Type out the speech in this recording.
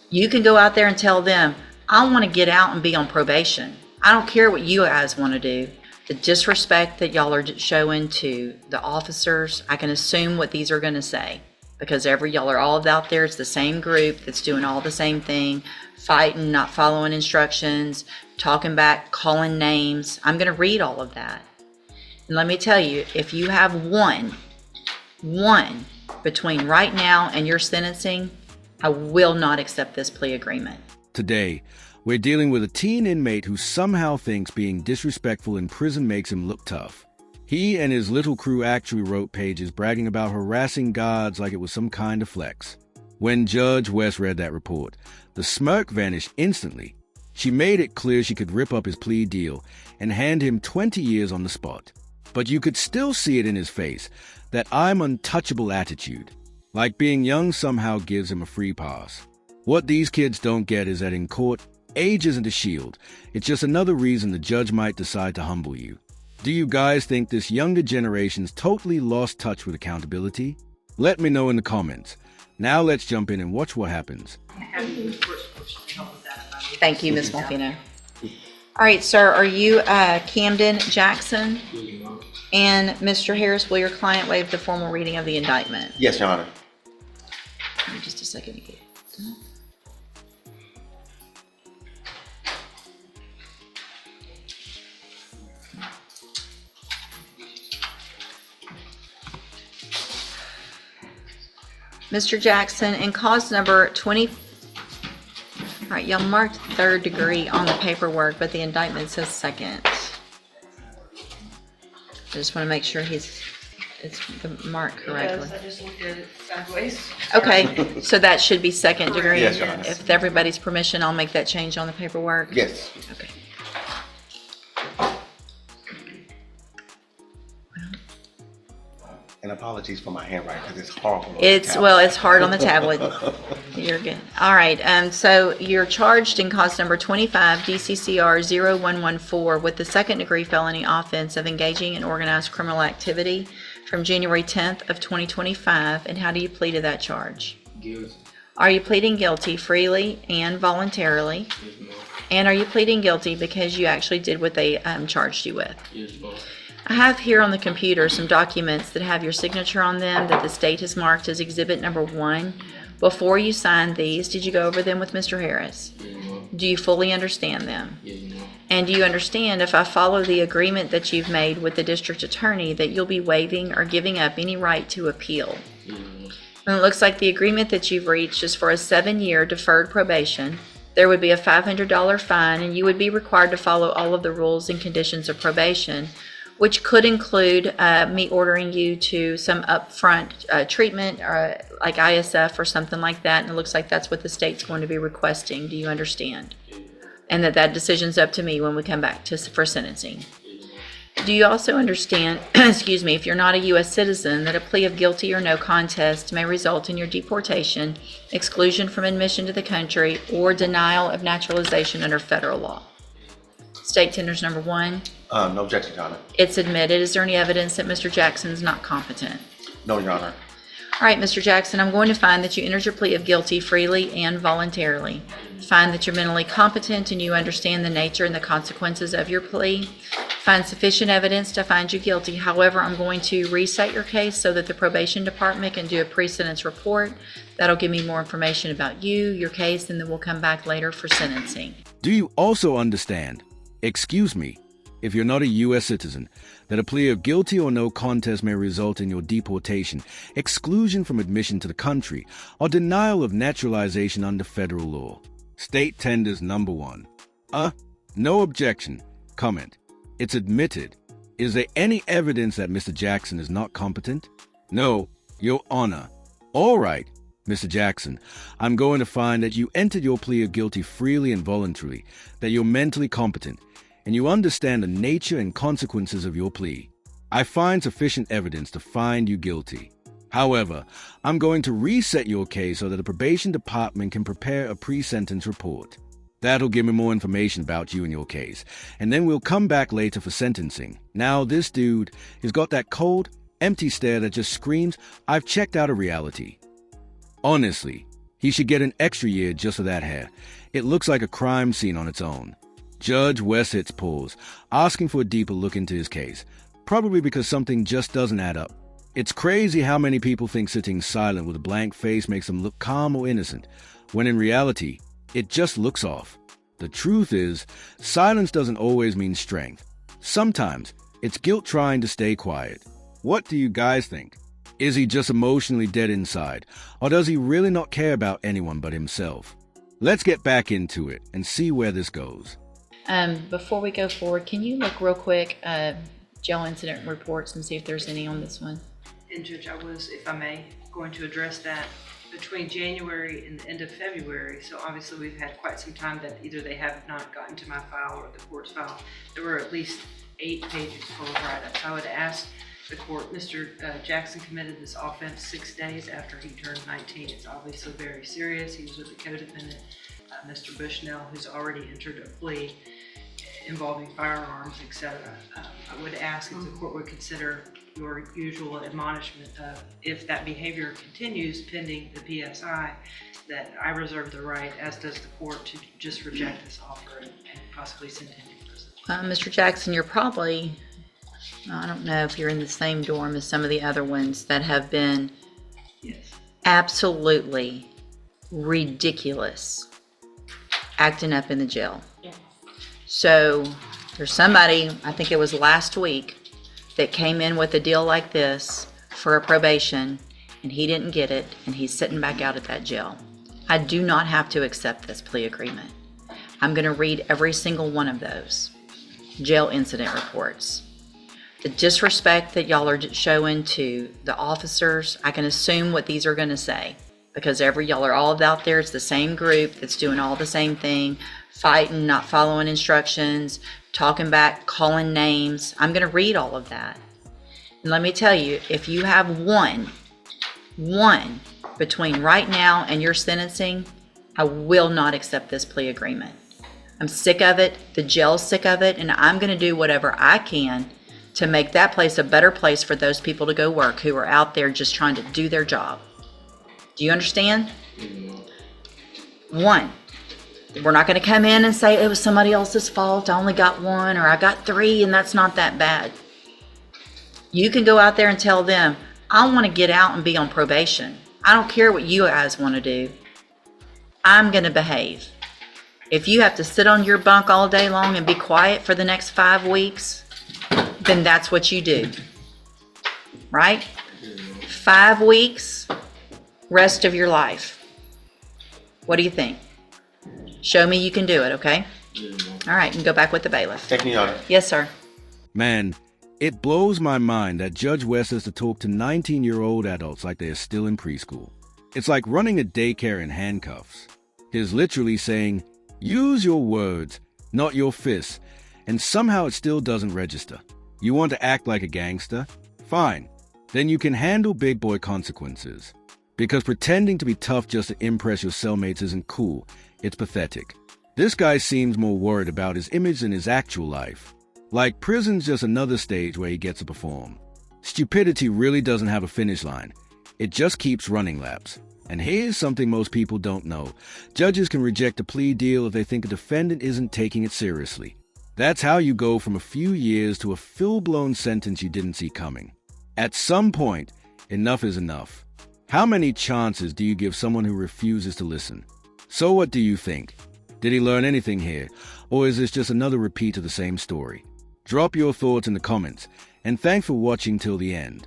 You can go out there and tell them, I want to get out and be on probation. I don't care what you guys want to do. The disrespect that y'all are showing to the officers, I can assume what these are going to say. Because y'all are all out there, it's the same group that's doing all the same thing, fighting, not following instructions, talking back, calling names. I'm going to read all of that. And let me tell you, if you have one between right now and your sentencing, I will not accept this plea agreement. Today, we're dealing with a teen inmate who somehow thinks being disrespectful in prison makes him look tough. He and his little crew actually wrote pages bragging about harassing guards like it was some kind of flex. When Judge West read that report, the smirk vanished instantly. She made it clear she could rip up his plea deal and hand him 20 years on the spot. But you could still see it in his face, that I'm untouchable attitude. Like being young somehow gives him a free pass. What these kids don't get is that in court, age isn't a shield. It's just another reason the judge might decide to humble you. Do you guys think this younger generation's totally lost touch with accountability? Let me know in the comments. Now let's jump in and watch what happens. Thank you, Ms. Malfino. All right, sir, are you Camden Jackson? And Mr. Harris, will your client waive the formal reading of the indictment? Yes, Your Honor. Give me just a second to get it done. Mr. Jackson, in cause number 20, all right, y'all marked third degree on the paperwork, but the indictment says second. I just want to make sure it's marked correctly. I just looked at it sideways. Okay, so that should be second degree. Yes, Your Honor. If with everybody's permission, I'll make that change on the paperwork. Yes. Okay. And apologies for my handwriting because it's horrible. It's hard on the tablet. You're good. All right. So you're charged in cause number 25 DCCR 0114 with the second degree felony offense of engaging in organized criminal activity from January 10th of 2025. And how do you plead to that charge? Guilty. Are you pleading guilty freely and voluntarily? Yes, ma'am. And are you pleading guilty because you actually did what they charged you with? Yes, ma'am. I have here on the computer some documents that have your signature on them that the state has marked as exhibit number 1. Before you signed these, did you go over them with Mr. Harris? Yes, ma'am. Do you fully understand them? Yes, ma'am. And do you understand if I follow the agreement that you've made with the district attorney that you'll be waiving or giving up any right to appeal? Yes, ma'am. And it looks like the agreement that you've reached is for a 7-year deferred probation. There would be a $500 fine, and you would be required to follow all of the rules and conditions of probation, which could include me ordering you to some upfront treatment like ISF or something like that. And it looks like that's what the state's going to be requesting. Do you understand? And that decision's up to me when we come back for sentencing. Do you also understand, excuse me, if you're not a U.S. citizen, that a plea of guilty or no contest may result in your deportation, exclusion from admission to the country, or denial of naturalization under federal law? State tenders number 1. No objection, Your Honor. It's admitted. Is there any evidence that Mr. Jackson is not competent? No, Your Honor. All right, Mr. Jackson, I'm going to find that you entered your plea of guilty freely and voluntarily. Find that you're mentally competent and you understand the nature and the consequences of your plea. Find sufficient evidence to find you guilty. However, I'm going to reset your case so that the probation department can do a pre-sentence report. That'll give me more information about you, your case, and then we'll come back later for sentencing. Do you also understand, excuse me, if you're not a U.S. citizen, that a plea of guilty or no contest may result in your deportation, exclusion from admission to the country, or denial of naturalization under federal law? State tenders number 1. No objection. Comment. It's admitted. Is there any evidence that Mr. Jackson is not competent? No, Your Honor. All right, Mr. Jackson, I'm going to find that you entered your plea of guilty freely and voluntarily, that you're mentally competent, and you understand the nature and consequences of your plea. I find sufficient evidence to find you guilty. However, I'm going to reset your case so that the probation department can prepare a pre-sentence report. That'll give me more information about you and your case, and then we'll come back later for sentencing. Now, this dude has got that cold, empty stare that just screams, I've checked out of reality. Honestly, He should get an extra year just for that hair. It looks like a crime scene on its own. Judge Wessett's pause, asking for a deeper look into his case, probably because something just doesn't add up. It's crazy how many people think sitting silent with a blank face makes them look calm or innocent, when in reality, it just looks off. The truth is, silence doesn't always mean strength. Sometimes, it's guilt trying to stay quiet. What do you guys think? Is he just emotionally dead inside, or does he really not care about anyone but himself? Let's get back into it and see where this goes. Before we go forward, can you look real quick jail incident reports and see if there's any on this one? And Judge, I was, if I may, going to address that between January and the end of February. So obviously we've had quite some time that either they have not gotten to my file or the court's file. There were at least 8 pages full of write-ups. I would ask the court, Mr. Jackson committed this offense 6 days after he turned 19. It's obviously very serious. He was with a co-defendant, Mr. Bushnell, who's already entered a plea involving firearms, etc. I would ask if the court would consider your usual admonishment of, if that behavior continues pending the PSI, that I reserve the right, as does the court, to just reject this offer and possibly send him to prison. Mr. Jackson, you're probably, I don't know if you're in the same dorm as some of the other ones that have been absolutely ridiculous acting up in the jail. So there's somebody, I think it was last week, that came in with a deal like this for a probation, and he didn't get it, and he's sitting back out at that jail. I do not have to accept this plea agreement. I'm going to read every single one of those jail incident reports. The disrespect that y'all are showing to the officers, I can assume what these are going to say, because y'all are all out there. It's the same group that's doing all the same thing, fighting, not following instructions, talking back, calling names. I'm going to read all of that. And let me tell you, if you have one between right now and your sentencing, I will not accept this plea agreement. I'm sick of it. The jail's sick of it. And I'm going to do whatever I can to make that place a better place for those people to go work who are out there just trying to do their job. Do you understand? One. We're not going to come in and say it was somebody else's fault. I only got 1 or I got 3 and that's not that bad. You can go out there and tell them, I want to get out and be on probation. I don't care what you guys want to do. I'm going to behave. If you have to sit on your bunk all day long and be quiet for the next 5 weeks, then that's what you do. Right? 5 weeks, rest of your life. What do you think? Show me you can do it, okay? All right, and go back with the bailiff. Thank you, Your Honor. Yes, sir. Man, it blows my mind that Judge West has to talk to 19-year-old adults like they are still in preschool. It's like running a daycare in handcuffs. He's literally saying, use your words, not your fists, and somehow it still doesn't register. You want to act like a gangster? Fine. Then you can handle big boy consequences. Because pretending to be tough just to impress your cellmates isn't cool. It's pathetic. This guy seems more worried about his image than his actual life. Like prison's just another stage where he gets to perform. Stupidity really doesn't have a finish line. It just keeps running laps. And here's something most people don't know. Judges can reject a plea deal if they think a defendant isn't taking it seriously. That's how you go from a few years to a full-blown sentence you didn't see coming. At some point, enough is enough. How many chances do you give someone who refuses to listen? So what do you think? Did he learn anything here? Or is this just another repeat of the same story? Drop your thoughts in the comments, and thanks for watching till the end.